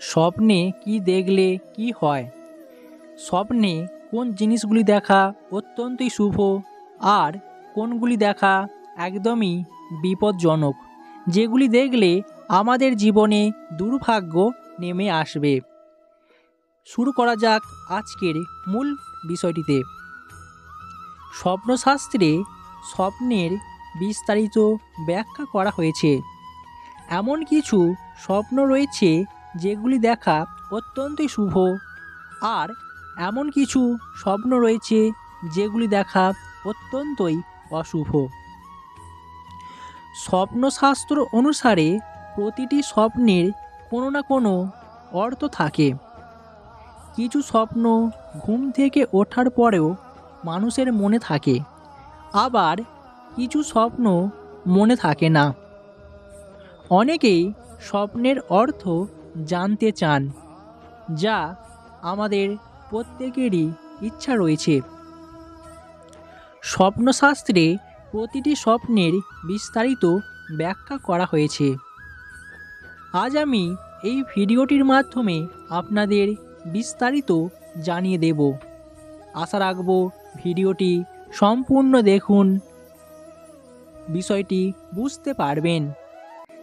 স্বপ্নে কি দেখলে কি হয়? স্বপ্নে কোন জিনিসগুলি দেখা অত্যন্তই শুভ আর কোনগুলি দেখা একদমই বিপজ্জনক, যেগুলি দেখলে আমাদের জীবনে দুর্ভাগ্য নেমে আসবে। শুরু করা যাক আজকের মূল বিষয়টিতে। স্বপ্নশাস্ত্রে স্বপ্নের বিস্তারিত ব্যাখ্যা করা হয়েছে। এমন কিছু স্বপ্ন রয়েছে যেগুলি দেখা অত্যন্তই শুভ, আর এমন কিছু স্বপ্ন রয়েছে যেগুলি দেখা অত্যন্তই অশুভ। স্বপ্নশাস্ত্র অনুসারে প্রতিটি স্বপ্নের কোনো না কোনো অর্থ থাকে। কিছু স্বপ্ন ঘুম থেকে ওঠার পরেও মানুষের মনে থাকে, আবার কিছু স্বপ্ন মনে থাকে না। অনেকেই স্বপ্নের অর্থ জানতে চান, যা আমাদের প্রত্যেকেরই ইচ্ছা রয়েছে। স্বপ্নশাস্ত্রে প্রতিটি স্বপ্নের বিস্তারিত ব্যাখ্যা করা হয়েছে। আজ আমি এই ভিডিওটির মাধ্যমে আপনাদের বিস্তারিত জানিয়ে দেব। আশা রাখব ভিডিওটি সম্পূর্ণ দেখুন, বিষয়টি বুঝতে পারবেন।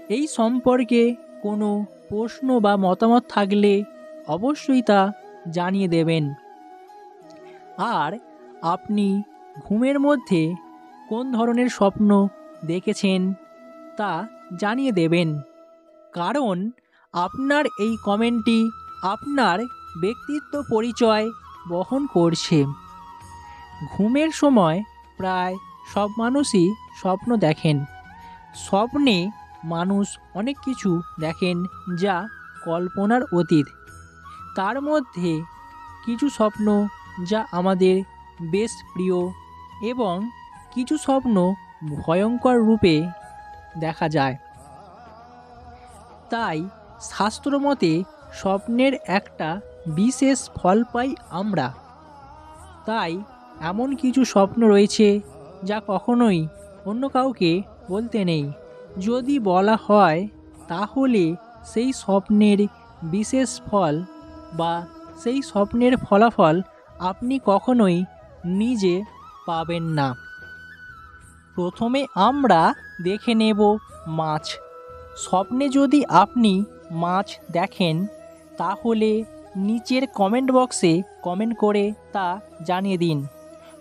এই সম্পর্কে কোনো প্রশ্ন বা মতামত থাকলে অবশ্যই তা জানিয়ে দেবেন। আর আপনি ঘুমের মধ্যে কোন ধরনের স্বপ্ন দেখেছেন তা জানিয়ে দেবেন, কারণ আপনার এই কমেন্টটি আপনার ব্যক্তিত্ব পরিচয় বহন করছে। ঘুমের সময় প্রায় সব মানুষই স্বপ্ন দেখেন। স্বপ্নে মানুষ অনেক কিছু দেখেন যা কল্পনার অতীত। তার মধ্যে কিছু স্বপ্ন যা আমাদের বেশ প্রিয় এবং কিছু স্বপ্ন ভয়ঙ্কর রূপে দেখা যায়। তাই শাস্ত্রমতে স্বপ্নের একটা বিশেষ ফল পাই আমরা। তাই এমন কিছু স্বপ্ন রয়েছে যা কখনোই অন্য কাউকে বলতে নেই। যদি বলা হয় তাহলে সেই স্বপ্নের বিশেষ ফল বা সেই স্বপ্নের ফলাফল আপনি কখনোই নিজে পাবেন না। প্রথমে আমরা দেখে নেব মাছ। স্বপ্নে যদি আপনি মাছ দেখেন তাহলে নিচের কমেন্ট বক্সে কমেন্ট করে তা জানিয়ে দিন।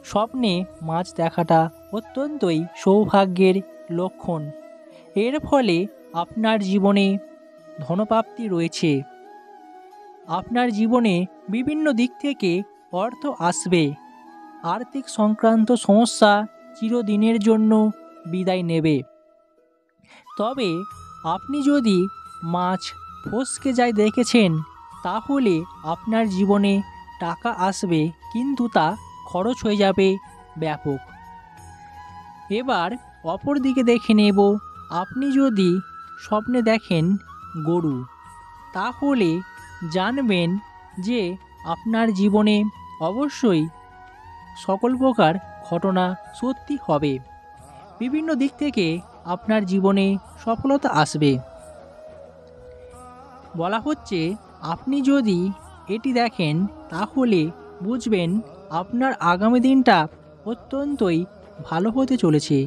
স্বপ্নে মাছ দেখাটা অত্যন্তই সৌভাগ্যের লক্ষণ। এর ফলে আপনার জীবনে ধনপ্রাপ্তি রয়েছে। আপনার জীবনে বিভিন্ন দিক থেকে অর্থ আসবে। আর্থিক সংক্রান্ত সমস্যা চিরদিনের জন্য বিদায় নেবে। তবে আপনি যদি মাছ ফসকে যায় দেখেছেন তাহলে আপনার জীবনে টাকা আসবে, কিন্তু তা খরচ হয়ে যাবে ব্যাপক। এবার অপর দিকে দেখে নেব, আপনি যদি স্বপ্নে দেখেন গরু, তাহলে জানবেন যে আপনার জীবনে অবশ্যই সকল প্রকার ঘটনা সত্যি হবে। বিভিন্ন দিক থেকে আপনার জীবনে সফলতা আসবে। বলা হচ্ছে আপনি যদি এটি দেখেন তাহলে বুঝবেন আপনার আগামী দিনটা অত্যন্তই ভালো হতে চলেছে।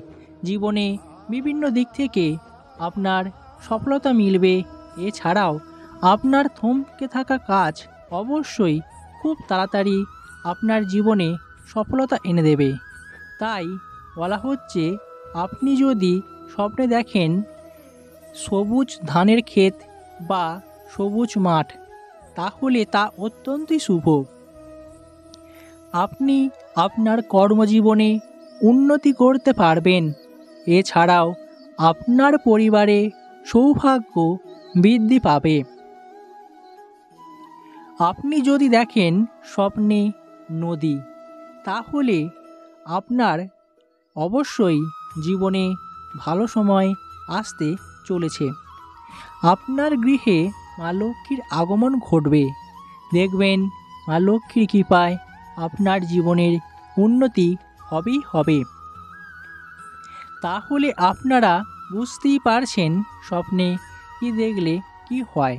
জীবনে বিভিন্ন দিক থেকে আপনার সফলতা মিলবে। এছাড়াও আপনার থমকে থাকা কাজ অবশ্যই খুব তাড়াতাড়ি আপনার জীবনে সফলতা এনে দেবে। তাই বলা হচ্ছে আপনি যদি স্বপ্নে দেখেন সবুজ ধানের ক্ষেত বা সবুজ মাঠ, তাহলে তা অত্যন্তই শুভ। আপনি আপনার কর্মজীবনে উন্নতি করতে পারবেন। এছাড়াও আপনার পরিবারে সৌভাগ্য বৃদ্ধি পাবে। আপনি যদি দেখেন স্বপ্নে নদী, তাহলে আপনার অবশ্যই জীবনে ভালো সময় আসতে চলেছে। আপনার গৃহে মা লক্ষ্মীর আগমন ঘটবে। দেখবেন মা লক্ষ্মীর কৃপায় আপনার জীবনের উন্নতি হবেই হবে। তাহলে আপনারা বুঝতেই পারছেন স্বপ্নে কি দেখলে কি হয়।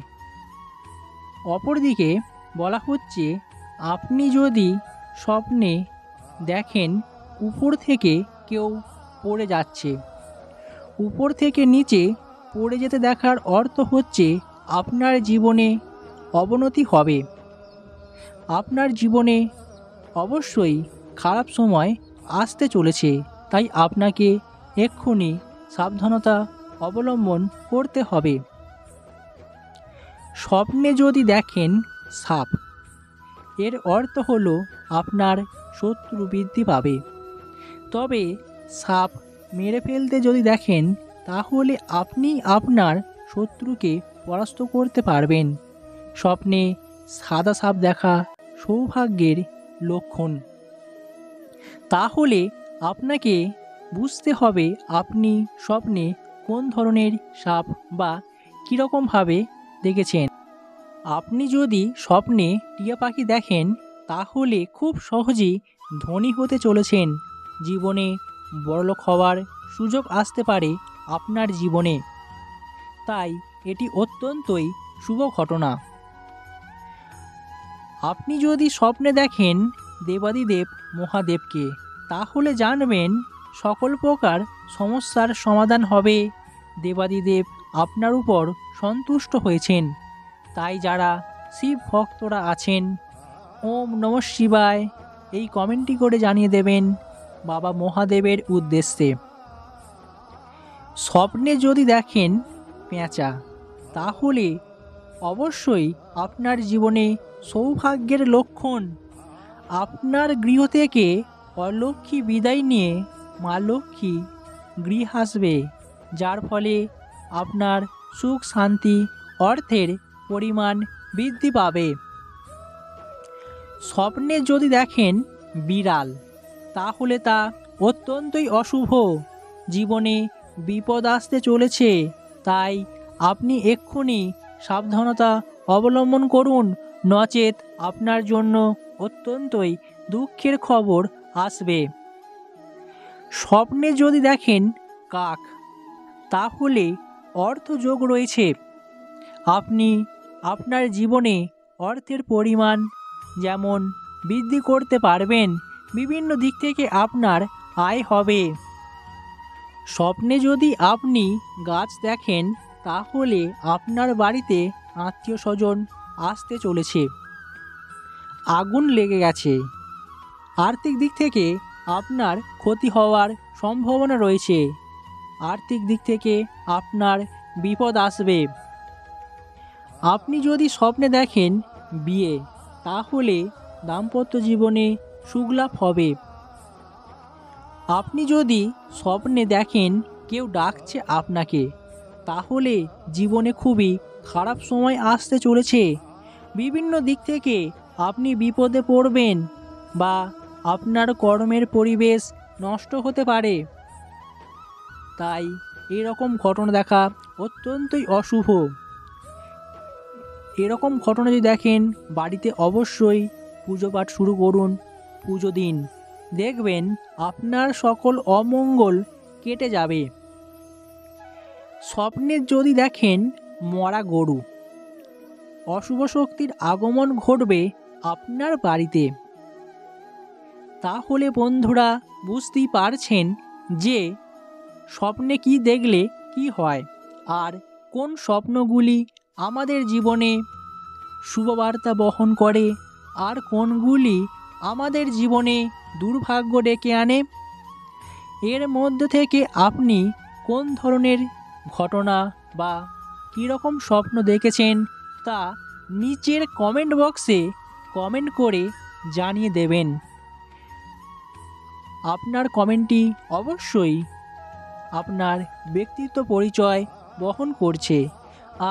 অপরদিকে বলা হচ্ছে, আপনি যদি স্বপ্নে দেখেন উপর থেকে কেউ পড়ে যাচ্ছে, উপর থেকে নিচে পড়ে যেতে দেখার অর্থ হচ্ছে আপনার জীবনে অবনতি হবে। আপনার জীবনে অবশ্যই খারাপ সময় আসতে চলেছে, তাই আপনাকে এক্ষুনি সাবধানতা অবলম্বন করতে হবে। স্বপ্নে যদি দেখেন সাপ, এর অর্থ হলো আপনার শত্রু বৃদ্ধি পাবে। তবে সাপ মেরে ফেলতে যদি দেখেন, তাহলে আপনি আপনার শত্রুকে পরাস্ত করতে পারবেন। স্বপ্নে সাদা সাপ দেখা সৌভাগ্যের লক্ষণ। তাহলে আপনাকে বুঝতে হবে আপনি স্বপ্নে কোন ধরনের সাপ বা কীরকমভাবে দেখেছেন। আপনি যদি স্বপ্নে টিয়া পাখি দেখেন, তাহলে খুব সহজেই ধনী হতে চলেছেন। জীবনে বড়লোক হওয়ার সুযোগ আসতে পারে আপনার জীবনে, তাই এটি অত্যন্তই শুভ ঘটনা। আপনি যদি স্বপ্নে দেখেন দেবাদিদেব মহাদেবকে, তাহলে জানবেন সকল প্রকার সমস্যার সমাধান হবে। দেবাদিদেব আপনার উপর সন্তুষ্ট হয়েছেন। তাই যারা শিব ভক্তরা আছেন, ওম নমঃ শিবায় এই কমেন্টটি করে জানিয়ে দেবেন বাবা মহাদেবের উদ্দেশ্যে। স্বপ্নে যদি দেখেন পেঁচা, তাহলে অবশ্যই আপনার জীবনে সৌভাগ্যের লক্ষণ। আপনার গৃহ থেকে অলক্ষ্মী বিদায় নিয়ে মা লক্ষ্মী গৃহে আসবে, যার ফলে আপনার সুখ শান্তি অর্থের পরিমাণ বৃদ্ধি পাবে। স্বপ্নে যদি দেখেন বিড়াল, তাহলে তা অত্যন্তই অশুভ। জীবনে বিপদ আসতে চলেছে, তাই আপনি এক্ষুনি সাবধানতা অবলম্বন করুন, নচেত আপনার জন্য অত্যন্তই দুঃখের খবর আসবে। স্বপ্নে যদি দেখেন কাক, তাহলে অর্থযোগ রয়েছে। আপনি আপনার জীবনে অর্থের পরিমাণ যেমন বৃদ্ধি করতে পারবেন, বিভিন্ন দিক থেকে আপনার আয় হবে। স্বপ্নে যদি আপনি গাছ দেখেন, তাহলে আপনার বাড়িতে আত্মীয় স্বজন আসতে চলেছে। আগুন লেগে গেছে, আর্থিক দিক থেকে আপনার ক্ষতি হওয়ার সম্ভাবনা রয়েছে। আর্থিক দিক থেকে আপনার বিপদ আসবে। আপনি যদি স্বপ্নে দেখেন বিয়ে, তাহলে দাম্পত্য জীবনে সুখলাভ হবে। আপনি যদি স্বপ্নে দেখেন কেউ ডাকছে আপনাকে, তাহলে জীবনে খুবই খারাপ সময় আসতে চলেছে। বিভিন্ন দিক থেকে আপনি বিপদে পড়বেন বা আপনার কর্মের পরিবেশ নষ্ট হতে পারে। তাই এরকম ঘটনা দেখা অত্যন্তই অশুভ। এরকম ঘটনা যদি দেখেন, বাড়িতে অবশ্যই পুজো পাঠ শুরু করুন, পুজো দিন, দেখবেন আপনার সকল অমঙ্গল কেটে যাবে। স্বপ্নে যদি দেখেন মরা গরু, অশুভ শক্তির আগমন ঘটবে আপনার বাড়িতে। তাহলে বন্ধুরা বুঝতেই পারছেন যে স্বপ্নে কি দেখলে কি হয়, আর কোন স্বপ্নগুলি আমাদের জীবনে শুভবার্তা বহন করে, আর কোনগুলি আমাদের জীবনে দুর্ভাগ্য ডেকে আনে। এর মধ্যে থেকে আপনি কোন ধরনের ঘটনা বা কীরকম স্বপ্ন দেখেছেন, তা নিচের কমেন্ট বক্সে কমেন্ট করে জানিয়ে দেবেন। আপনার কমেন্টটি অবশ্যই আপনার ব্যক্তিত্ব পরিচয় বহন করছে।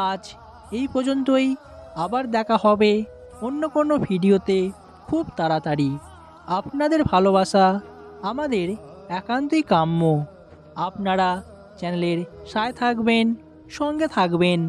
আজ এই পর্যন্তই, আবার দেখা হবে অন্য কোনো ভিডিওতে খুব তাড়াতাড়ি। আপনাদের ভালোবাসা আমাদের একান্তই কাম্য। আপনারা চ্যানেলের সাথে থাকবেন, সঙ্গে থাকবেন।